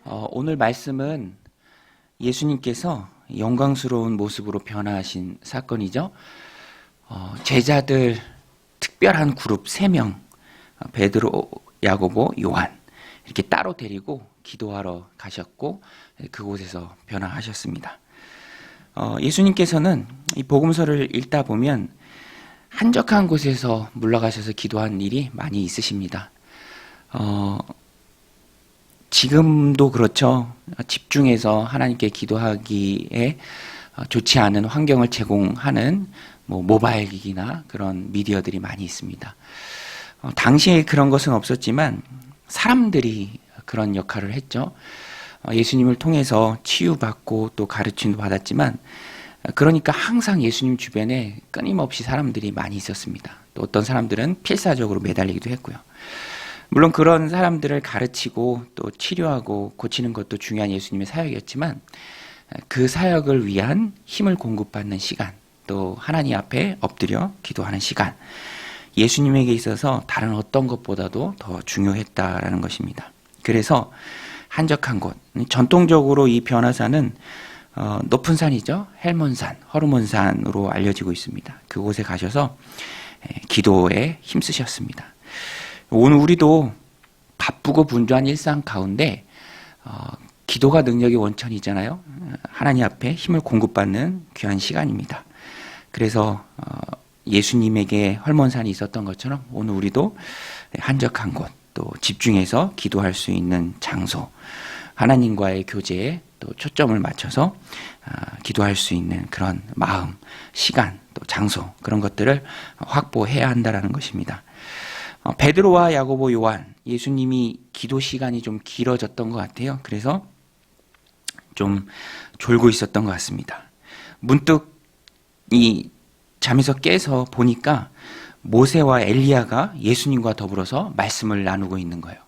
오늘 말씀은 예수님께서 영광스러운 모습으로 변화하신 사건이죠. 제자들 특별한 그룹 3명, 베드로, 야고보, 요한 이렇게 따로 데리고 기도하러 가셨고 그곳에서 변화하셨습니다. 예수님께서는 이 복음서를 읽다 보면 한적한 곳에서 물러가셔서 기도한 일이 많이 있으십니다. 지금도 그렇죠. 집중해서 하나님께 기도하기에 좋지 않은 환경을 제공하는 모바일 기기나 그런 미디어들이 많이 있습니다. 당시에 그런 것은 없었지만 사람들이 그런 역할을 했죠. 예수님을 통해서 치유받고 또 가르침도 받았지만 그러니까 항상 예수님 주변에 끊임없이 사람들이 많이 있었습니다. 또 어떤 사람들은 필사적으로 매달리기도 했고요. 물론 그런 사람들을 가르치고 또 치료하고 고치는 것도 중요한 예수님의 사역이었지만 그 사역을 위한 힘을 공급받는 시간, 또 하나님 앞에 엎드려 기도하는 시간, 예수님에게 있어서 다른 어떤 것보다도 더 중요했다라는 것입니다. 그래서 한적한 곳, 전통적으로 이 변화산은 높은 산이죠. 헬몬산, 허르몬산으로 알려지고 있습니다. 그곳에 가셔서 기도에 힘쓰셨습니다. 오늘 우리도 바쁘고 분주한 일상 가운데 기도가 능력의 원천이잖아요. 하나님 앞에 힘을 공급받는 귀한 시간입니다. 그래서 예수님에게 헐몬산이 있었던 것처럼 오늘 우리도 한적한 곳, 또 집중해서 기도할 수 있는 장소, 하나님과의 교제에 또 초점을 맞춰서 기도할 수 있는 그런 마음, 시간, 또 장소, 그런 것들을 확보해야 한다는 것입니다. 베드로와 야고보, 요한, 예수님이 기도 시간이 좀 길어졌던 것 같아요. 그래서 좀 졸고 있었던 것 같습니다. 문득 이 잠에서 깨서 보니까 모세와 엘리야가 예수님과 더불어서 말씀을 나누고 있는 거예요.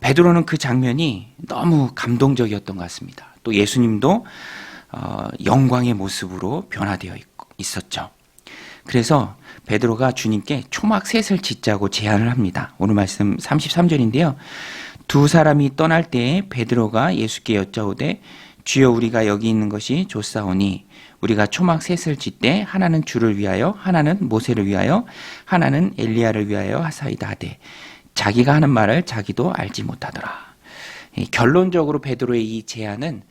베드로는 그 장면이 너무 감동적이었던 것 같습니다. 또 예수님도 영광의 모습으로 변화되어 있었죠. 그래서 베드로가 주님께 초막 셋을 짓자고 제안을 합니다. 오늘 말씀 33절인데요. 두 사람이 떠날 때에 베드로가 예수께 여짜오되 주여 우리가 여기 있는 것이 좋사오니 우리가 초막 셋을 짓되 하나는 주를 위하여 하나는 모세를 위하여 하나는 엘리야를 위하여 하사이다 하되 자기가 하는 말을 자기도 알지 못하더라. 결론적으로 베드로의 이 제안은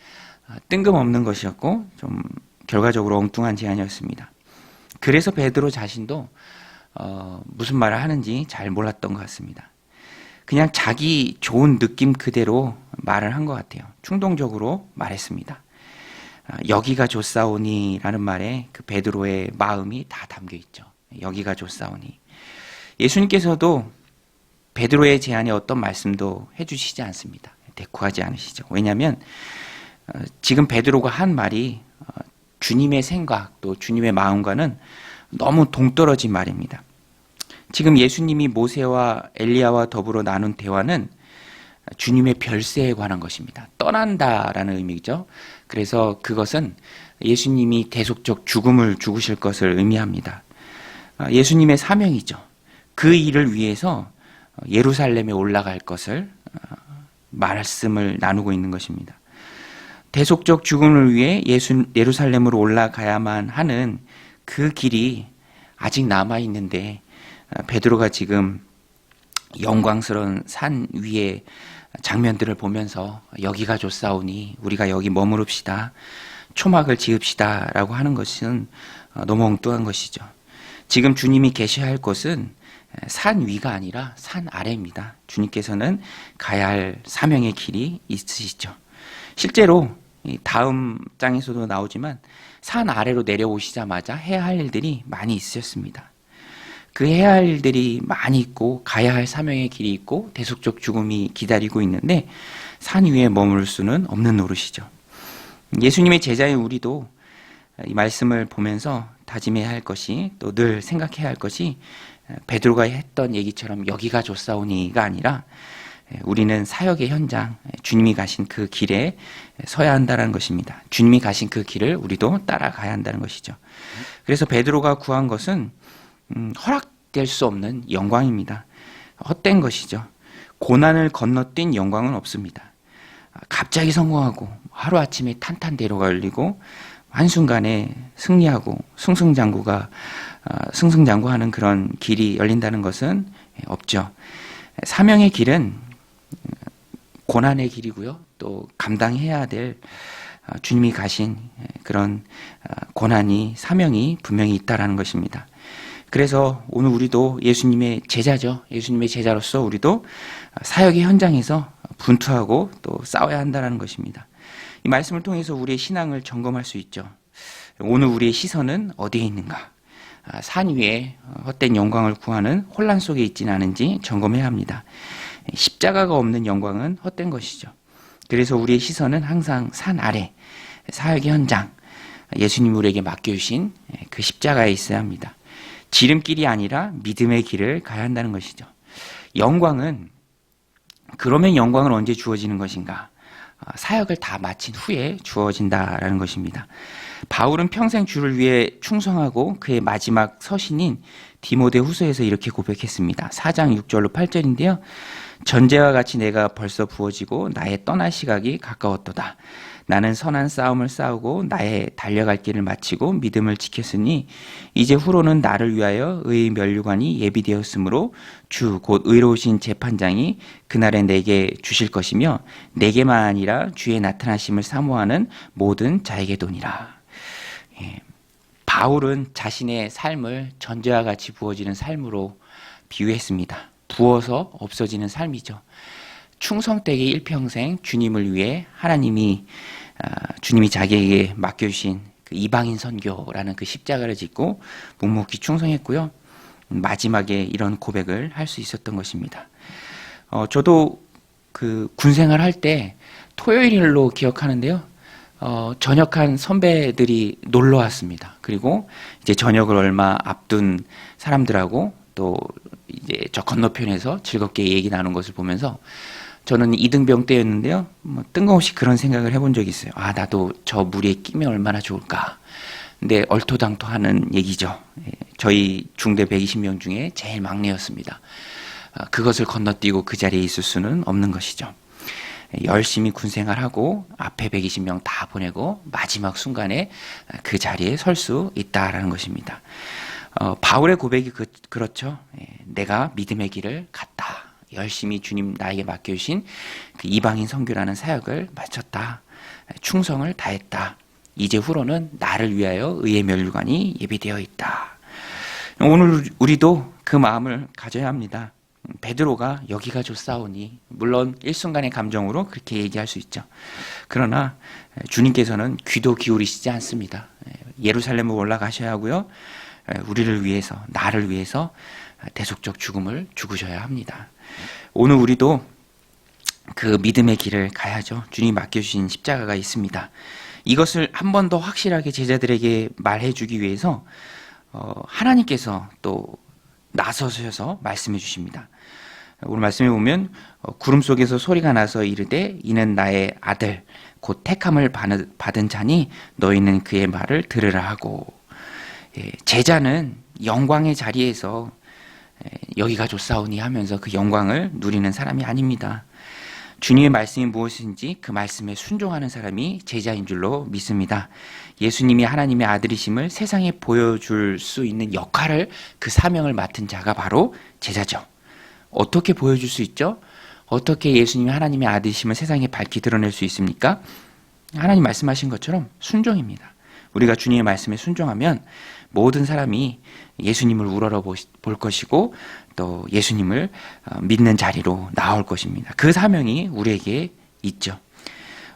뜬금없는 것이었고 좀 결과적으로 엉뚱한 제안이었습니다. 그래서 베드로 자신도 무슨 말을 하는지 잘 몰랐던 것 같습니다. 그냥 자기 좋은 느낌 그대로 말을 한 것 같아요. 충동적으로 말했습니다. 여기가 좋사오니라는 말에 그 베드로의 마음이 다 담겨 있죠. 여기가 좋사오니. 예수님께서도 베드로의 제안에 어떤 말씀도 해주시지 않습니다. 대꾸하지 않으시죠. 왜냐하면 지금 베드로가 한 말이 주님의 생각 또 주님의 마음과는 너무 동떨어진 말입니다. 지금 예수님이 모세와 엘리야와 더불어 나눈 대화는 주님의 별세에 관한 것입니다. 떠난다라는 의미죠. 그래서 그것은 예수님이 대속적 죽음을 죽으실 것을 의미합니다. 예수님의 사명이죠. 그 일을 위해서 예루살렘에 올라갈 것을 말씀을 나누고 있는 것입니다. 대속적 죽음을 위해 예루살렘으로 올라가야만 하는 그 길이 아직 남아있는데 베드로가 지금 영광스러운 산 위의 장면들을 보면서 여기가 좋사오니 우리가 여기 머무릅시다. 초막을 지읍시다 라고 하는 것은 너무 엉뚱한 것이죠. 지금 주님이 계셔야 할 곳은 산 위가 아니라 산 아래입니다. 주님께서는 가야 할 사명의 길이 있으시죠. 실제로 다음 장에서도 나오지만 산 아래로 내려오시자마자 해야 할 일들이 많이 있으셨습니다. 그 해야 할 일들이 많이 있고 가야 할 사명의 길이 있고 대속적 죽음이 기다리고 있는데 산 위에 머물 수는 없는 노릇이죠. 예수님의 제자인 우리도 이 말씀을 보면서 다짐해야 할 것이 또 늘 생각해야 할 것이 베드로가 했던 얘기처럼 여기가 좋사오니가 아니라 우리는 사역의 현장, 주님이 가신 그 길에 서야 한다는 것입니다. 주님이 가신 그 길을 우리도 따라가야 한다는 것이죠. 그래서 베드로가 구한 것은 허락될 수 없는 영광입니다. 헛된 것이죠. 고난을 건너뛴 영광은 없습니다. 갑자기 성공하고 하루아침에 탄탄대로가 열리고 한순간에 승리하고 승승장구하는 그런 길이 열린다는 것은 없죠. 사명의 길은 고난의 길이고요. 또 감당해야 될 주님이 가신 그런 고난이 사명이 분명히 있다라는 것입니다. 그래서 오늘 우리도 예수님의 제자죠. 예수님의 제자로서 우리도 사역의 현장에서 분투하고 또 싸워야 한다는 것입니다. 이 말씀을 통해서 우리의 신앙을 점검할 수 있죠. 오늘 우리의 시선은 어디에 있는가? 산 위에 헛된 영광을 구하는 혼란 속에 있지는 않은지 점검해야 합니다. 십자가가 없는 영광은 헛된 것이죠. 그래서 우리의 시선은 항상 산 아래, 사역의 현장, 예수님 우리에게 맡겨주신 그 십자가에 있어야 합니다. 지름길이 아니라 믿음의 길을 가야 한다는 것이죠. 그러면 영광은 언제 주어지는 것인가? 사역을 다 마친 후에 주어진다라는 것입니다. 바울은 평생 주를 위해 충성하고 그의 마지막 서신인 디모데후서에서 이렇게 고백했습니다. 4장 6절로 8절인데요. 전제와 같이 내가 벌써 부어지고 나의 떠날 시각이 가까웠도다. 나는 선한 싸움을 싸우고 나의 달려갈 길을 마치고 믿음을 지켰으니 이제 후로는 나를 위하여 의의 면류관이 예비되었으므로 주 곧 의로우신 재판장이 그날에 내게 주실 것이며 내게만 아니라 주의 나타나심을 사모하는 모든 자에게도니라. 바울은 자신의 삶을 전제와 같이 부어지는 삶으로 비유했습니다. 부어서 없어지는 삶이죠. 충성되게 일평생 주님을 위해 주님이 자기에게 맡겨주신 그 이방인 선교라는 그 십자가를 짓고 묵묵히 충성했고요. 마지막에 이런 고백을 할 수 있었던 것입니다. 저도 그 군생활 할 때 토요일로 기억하는데요. 전역한 선배들이 놀러 왔습니다. 그리고 이제 전역을 얼마 앞둔 사람들하고 또 이제 저 건너편에서 즐겁게 얘기 나눈 것을 보면서 저는 이등병 때였는데요. 뜬금없이 그런 생각을 해본 적이 있어요. 나도 저 무리에 끼면 얼마나 좋을까. 근데 얼토당토하는 얘기죠. 저희 중대 120명 중에 제일 막내였습니다. 그것을 건너뛰고 그 자리에 있을 수는 없는 것이죠. 열심히 군생활하고 앞에 120명 다 보내고 마지막 순간에 그 자리에 설 수 있다라는 것입니다. 바울의 고백이 그렇죠. 내가 믿음의 길을 갔다. 열심히 주님 나에게 맡겨주신 그 이방인 선교라는 사역을 마쳤다. 충성을 다했다. 이제 후로는 나를 위하여 의의 면류관이 예비되어 있다. 오늘 우리도 그 마음을 가져야 합니다. 베드로가 여기가 좋사오니 물론 일순간의 감정으로 그렇게 얘기할 수 있죠. 그러나 주님께서는 귀도 기울이시지 않습니다. 예루살렘으로 올라가셔야 하고요. 우리를 위해서 나를 위해서 대속적 죽음을 죽으셔야 합니다. 오늘 우리도 그 믿음의 길을 가야죠. 주님이 맡겨주신 십자가가 있습니다. 이것을 한 번 더 확실하게 제자들에게 말해주기 위해서 하나님께서 또 나서셔서 말씀해 주십니다. 오늘 말씀에 보면 구름 속에서 소리가 나서 이르되 이는 나의 아들 곧 택함을 받은 자니 너희는 그의 말을 들으라 하고, 제자는 영광의 자리에서 여기가 좋사오니 하면서 그 영광을 누리는 사람이 아닙니다. 주님의 말씀이 무엇인지 그 말씀에 순종하는 사람이 제자인 줄로 믿습니다. 예수님이 하나님의 아들이심을 세상에 보여줄 수 있는 역할을, 그 사명을 맡은 자가 바로 제자죠. 어떻게 보여줄 수 있죠? 어떻게 예수님이 하나님의 아들이심을 세상에 밝히 드러낼 수 있습니까? 하나님 말씀하신 것처럼 순종입니다. 우리가 주님의 말씀에 순종하면 모든 사람이 예수님을 우러러 볼 것이고 또 예수님을 믿는 자리로 나올 것입니다. 그 사명이 우리에게 있죠.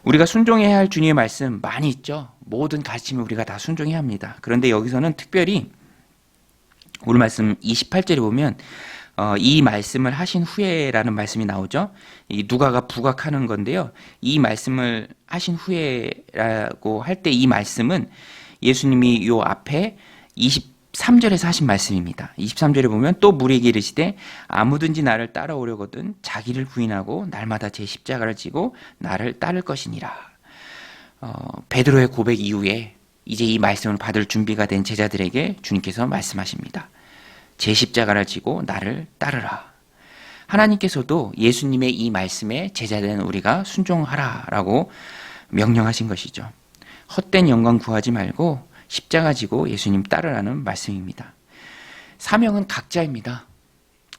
우리가 순종해야 할 주님의 말씀 많이 있죠. 모든 가르침을 우리가 다 순종해야 합니다. 그런데 여기서는 특별히 오늘 말씀 28절에 보면 이 말씀을 하신 후에라는 말씀이 나오죠. 이 누가가 부각하는 건데요. 이 말씀을 하신 후에라고 할 때 이 말씀은 예수님이 요 앞에 23절에서 하신 말씀입니다. 23절에 보면 또 무리에게 이르시되 아무든지 나를 따라오려거든 자기를 부인하고 날마다 제 십자가를 지고 나를 따를 것이니라. 베드로의 고백 이후에 이제 이 말씀을 받을 준비가 된 제자들에게 주님께서 말씀하십니다. 제 십자가를 지고 나를 따르라. 하나님께서도 예수님의 이 말씀에 제자된 우리가 순종하라라고 명령하신 것이죠. 헛된 영광 구하지 말고 십자가 지고 예수님 따르라는 말씀입니다. 사명은 각자입니다.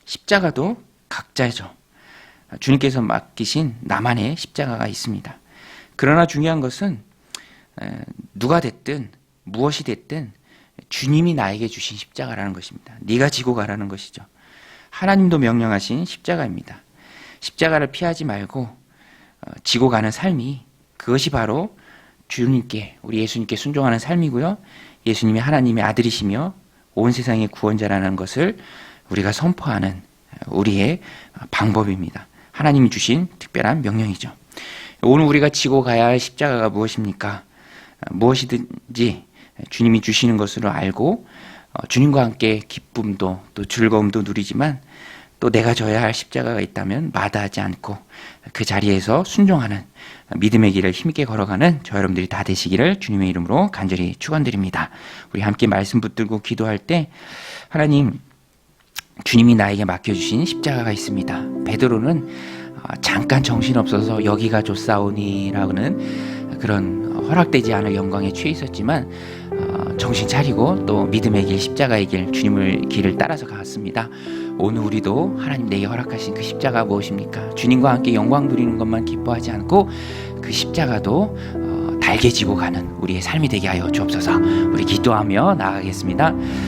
십자가도 각자죠. 주님께서 맡기신 나만의 십자가가 있습니다. 그러나 중요한 것은 누가 됐든 무엇이 됐든 주님이 나에게 주신 십자가라는 것입니다. 네가 지고 가라는 것이죠. 하나님도 명령하신 십자가입니다. 십자가를 피하지 말고 지고 가는 삶이, 그것이 바로 주님께, 우리 예수님께 순종하는 삶이고요. 예수님이 하나님의 아들이시며 온 세상의 구원자라는 것을 우리가 선포하는 우리의 방법입니다. 하나님이 주신 특별한 명령이죠. 오늘 우리가 지고 가야 할 십자가가 무엇입니까? 무엇이든지 주님이 주시는 것으로 알고 주님과 함께 기쁨도 또 즐거움도 누리지만, 또 내가 져야 할 십자가가 있다면 마다하지 않고 그 자리에서 순종하는 믿음의 길을 힘있게 걸어가는 저 여러분들이 다 되시기를 주님의 이름으로 간절히 축원드립니다. 우리 함께 말씀 붙들고 기도할 때, 하나님, 주님이 나에게 맡겨주신 십자가가 있습니다. 베드로는 잠깐 정신없어서 여기가 좋사오니라고는 그런 허락되지 않을 영광에 취해 있었지만 정신 차리고 또 믿음의 길, 십자가의 길, 주님의 길을 따라서 갔습니다. 오늘 우리도 하나님 내게 허락하신 그 십자가 무엇입니까? 주님과 함께 영광 누리는 것만 기뻐하지 않고 그 십자가도 달게 지고 가는 우리의 삶이 되게 하여 주옵소서. 우리 기도하며 나아가겠습니다.